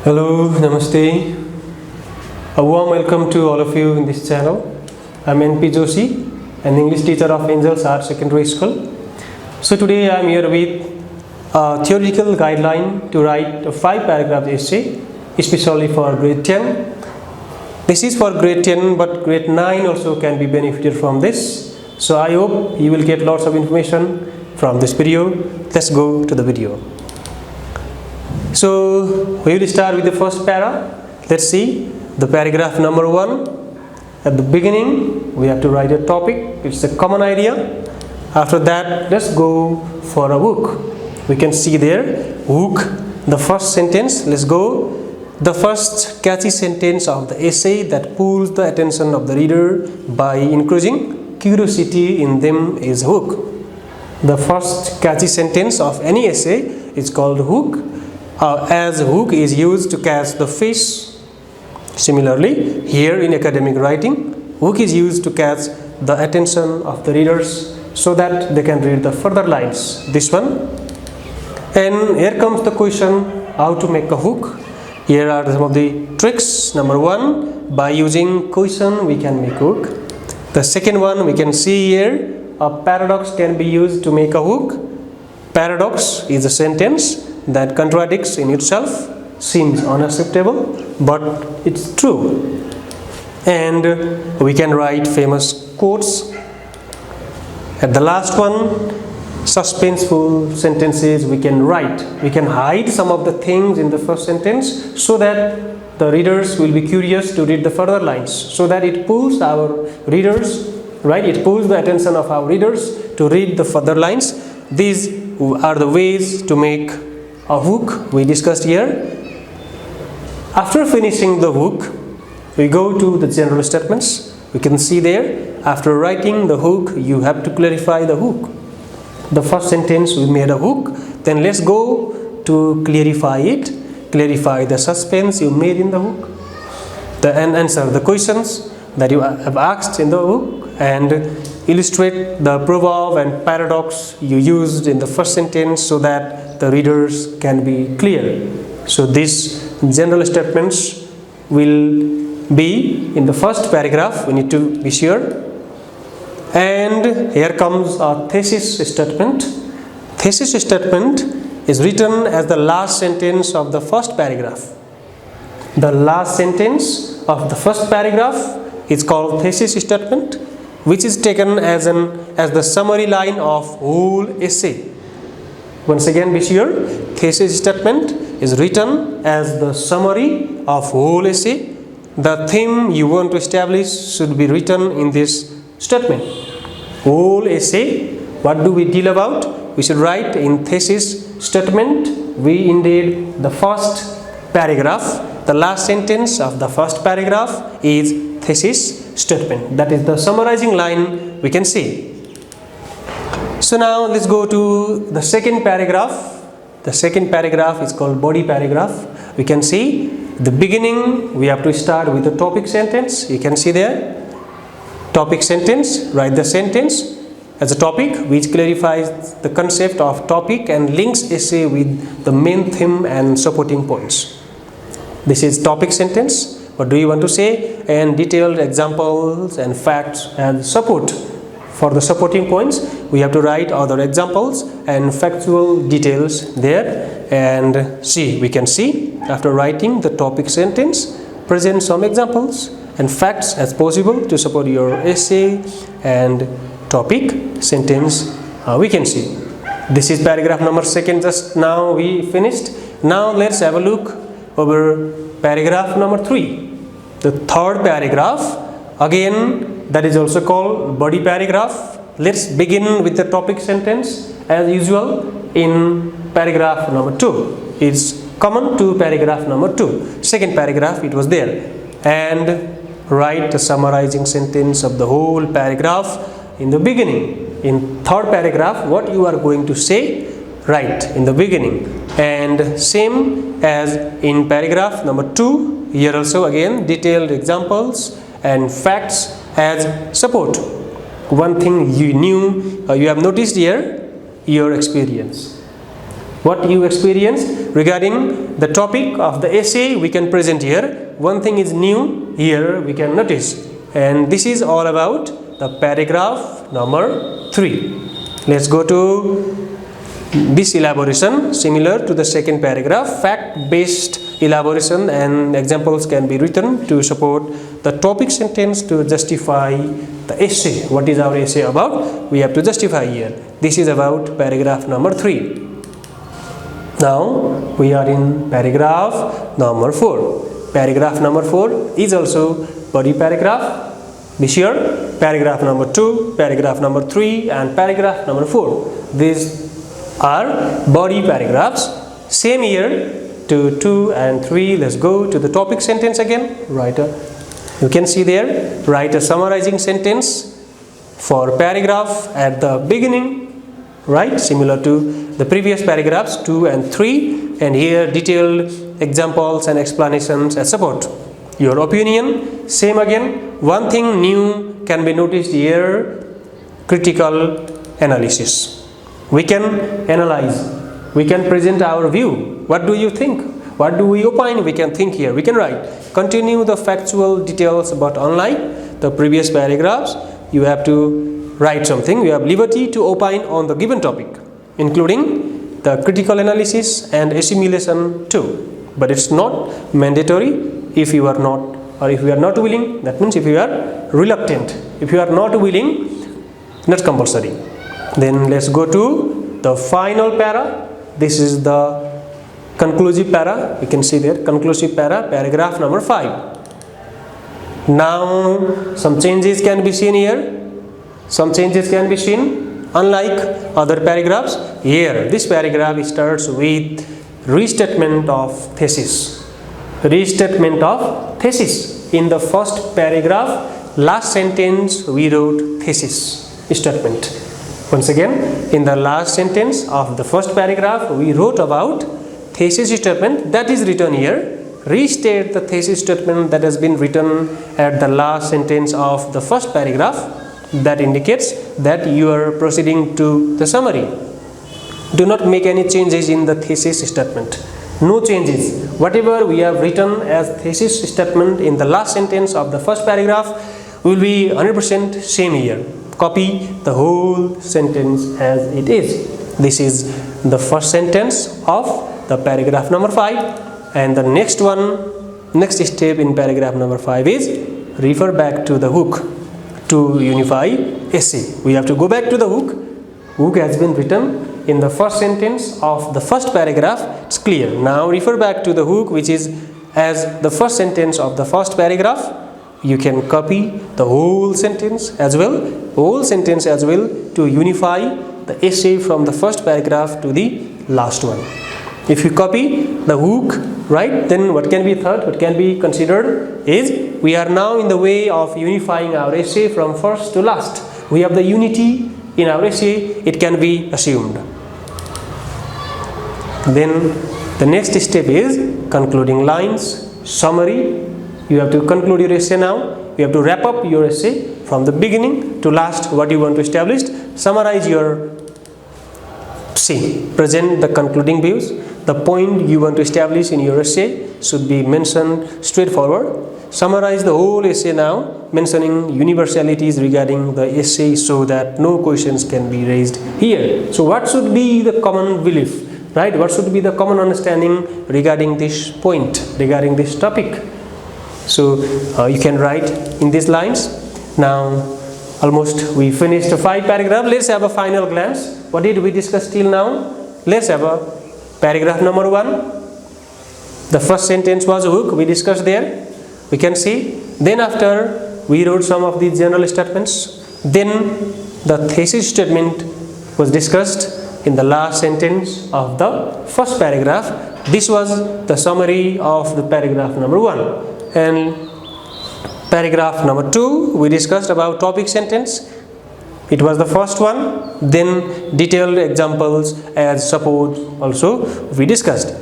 Hello, Namaste. A warm welcome to all of you in this channel. I'm NP Joshi, an English teacher of Angels Art Secondary School. So today I'm here with a theoretical guideline to write a 5-paragraph essay, especially for grade 10. This is for grade 10, but grade 9 also can be benefited from this. So I hope you will get lots of information from this video. Let's go to the video. So we will start with the first para. Let's see the paragraph number 1. At the beginning we have to write a topic. It's a common idea. After that, let's go for a hook. We can see there hook, the first sentence. Let's go. The first catchy sentence of the essay that pulls the attention of the reader by increasing curiosity in them is hook. The first catchy sentence of any essay is called hook. As hook is used to catch the fish. Similarly, here in academic writing, hook is used to catch the attention of the readers so that they can read the further lines. This one. And here comes the question, how to make a hook. Here are some of the tricks. Number 1, by using question we can make hook. The second one, we can see here a paradox can be used to make a hook. Paradox is a sentence that contradicts in itself, seems unacceptable, but it's true. And we can write famous quotes. At the last one, suspenseful sentences we can write. We can hide some of the things in the first sentence so that the readers will be curious to read the further lines, so that it pulls our readers, right? It pulls the attention of our readers to read the further lines. These are the ways to make a hook we discussed here. After finishing the hook, we go to the general statements. We can see there, after writing the hook, you have to clarify the hook. The first sentence we made a hook, then let's go to clarify it. Clarify the suspense you made in the hook, and answer the questions that you have asked in the hook, and illustrate the proverb and paradox you used in the first sentence so that the readers can be clear. So these general statements will be in the first paragraph. We need to be sure. And here comes a thesis statement. Thesis statement is written as the last sentence of the first paragraph. The last sentence of the first paragraph is called thesis statement, which is taken as the summary line of whole essay. Once again, be sure, thesis statement is written as the summary of whole essay. The theme you want to establish should be written in this statement. Whole essay, what do we deal about? We should write in thesis statement. We indent the first paragraph. The last sentence of the first paragraph is thesis statement. That is the summarizing line we can see. So now let's go to the second paragraph. The second paragraph is called body paragraph. We can see the beginning we have to start with the topic sentence. You can see there topic sentence. Write the sentence as a topic which clarifies the concept of topic and links essay with the main theme and supporting points. This is topic sentence. What do you want to say? And detailed examples and facts and support. For the supporting points, we have to write other examples and factual details there. And we can see after writing the topic sentence, present some examples and facts as possible to support your essay and topic sentence. We can see this is paragraph number 2. Just now we finished. Now let's have a look over paragraph number 3. The third paragraph, again, that is also called body paragraph. Let's begin with the topic sentence as usual in paragraph number 2. It's common to paragraph number 2. Second paragraph it was there. And write a summarizing sentence of the whole paragraph in the beginning. In third paragraph, what you are going to say, write in the beginning. And same as in paragraph number 2, here also again detailed examples and facts as support. One thing you have noticed here, your experience. what you experienced regarding the topic of the essay we can present here. One thing is new here we can notice, and this is all about the paragraph number 3. Let's go to this elaboration similar to the second paragraph. Fact-based elaboration and examples can be written to support the topic sentence to justify the essay. What is our essay about? We have to justify here. This is about paragraph number 3. Now we are in paragraph number 4. Paragraph number 4 is also body paragraph. Be sure, paragraph number 2, paragraph number 3 and paragraph number 4. These are body paragraphs. Same here to 2 and 3. Let's go to the topic sentence again. You can see there, write a summarizing sentence for paragraph at the beginning, right? Similar to the previous paragraphs 2 and 3, and here detailed examples and explanations as support. Your opinion, same again. One thing new can be noticed here, critical analysis. We can analyze, we can present our view. What do you think? What do we opine? We can think here, we can write. Continue the factual details, but unlike the previous paragraphs, you have to write something. You have liberty to opine on the given topic, including the critical analysis and assimilation too. But it's not mandatory if you are not, or if you are not willing. That means if you are reluctant, if you are not willing, not compulsory. Then let's go to the final para. This is the conclusive para. You can see there, conclusive para, paragraph number 5. Now some changes can be seen here. Some changes can be seen. Unlike other paragraphs, here this paragraph starts with restatement of thesis. Restatement of thesis. In the first paragraph, last sentence we wrote thesis statement. Once again, in the last sentence of the first paragraph, we wrote about thesis statement that is written here. Restate the thesis statement that has been written at the last sentence of the first paragraph. That indicates that you are proceeding to the summary. Do not make any changes in the thesis statement. No changes. Whatever we have written as thesis statement in the last sentence of the first paragraph will be 100% same here. Copy the whole sentence as it is. This is the first sentence of the paragraph number 5, and the next step in paragraph number 5 is refer back to the hook to unify essay. We have to go back to the hook. Hook has been written in the first sentence of the first paragraph. It's clear. Now refer back to the hook, which is as the first sentence of the first paragraph. You can copy the whole sentence as well, to unify the essay from the first paragraph to the last one. If you copy the hook, right, then what can be thought, what can be considered is we are now in the way of unifying our essay from first to last. We have the unity in our essay, it can be assumed. Then the next step is concluding lines, summary. You have to conclude your essay now. You have to wrap up your essay from the beginning to last, what you want to establish. Summarize your present the concluding views. The point you want to establish in your essay should be mentioned straightforward. Summarize the whole essay now, mentioning universalities regarding the essay so that no questions can be raised here. So what should be the common belief, right? What should be the common understanding regarding this point, regarding this topic? So you can write in these lines. Now almost we finished 5 paragraphs. Let's have a final glance. What did we discuss till now? Let's have a paragraph number 1. The first sentence was a hook. We discussed there. We can see. Then after we wrote some of the general statements. Then the thesis statement was discussed in the last sentence of the first paragraph. This was the summary of the paragraph number 1. And paragraph number 2, we discussed about topic sentence. It was the first one. Then detailed examples as support also we discussed.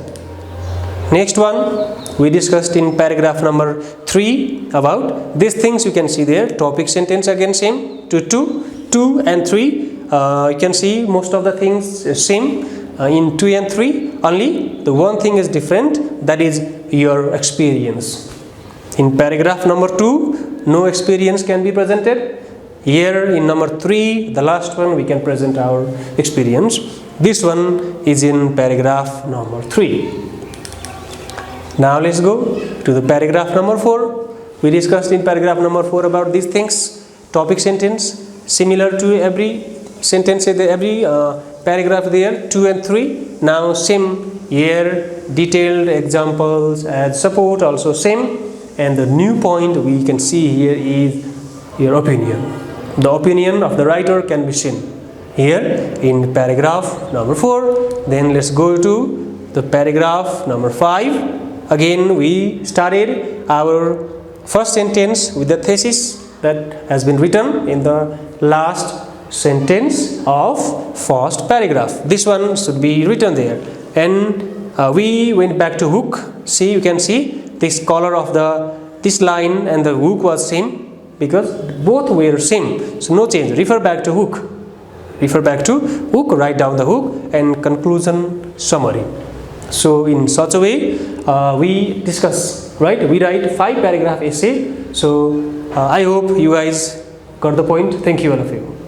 Next one we discussed in paragraph number 3 about these things. You can see there, topic sentence again same to 2 and 3. You can see most of the things same. in 2 and 3, only the one thing is different, that is your experience. In paragraph number 2, no experience can be presented. Here in number 3, the last one, we can present our experience. This one is in paragraph number 3. Now let's go to the paragraph number 4. We discussed in paragraph number 4 about these things. Topic sentence, similar to every sentence, every paragraph there, 2 and 3. Now same here, detailed examples as support, also same. And the new point we can see here is your opinion. The opinion of the writer can be seen here in paragraph number 4. Then let's go to the paragraph number 5. Again we started our first sentence with the thesis that has been written in the last sentence of first paragraph. This one should be written there. And we went back to hook. See, you can see this color of this line and the hook was same, because both were same, so no change. Refer back to hook. Refer back to hook, write down the hook and conclusion summary. So in such a way we discuss, right? We write 5 paragraph essay. So I hope you guys got the point. Thank you all of you.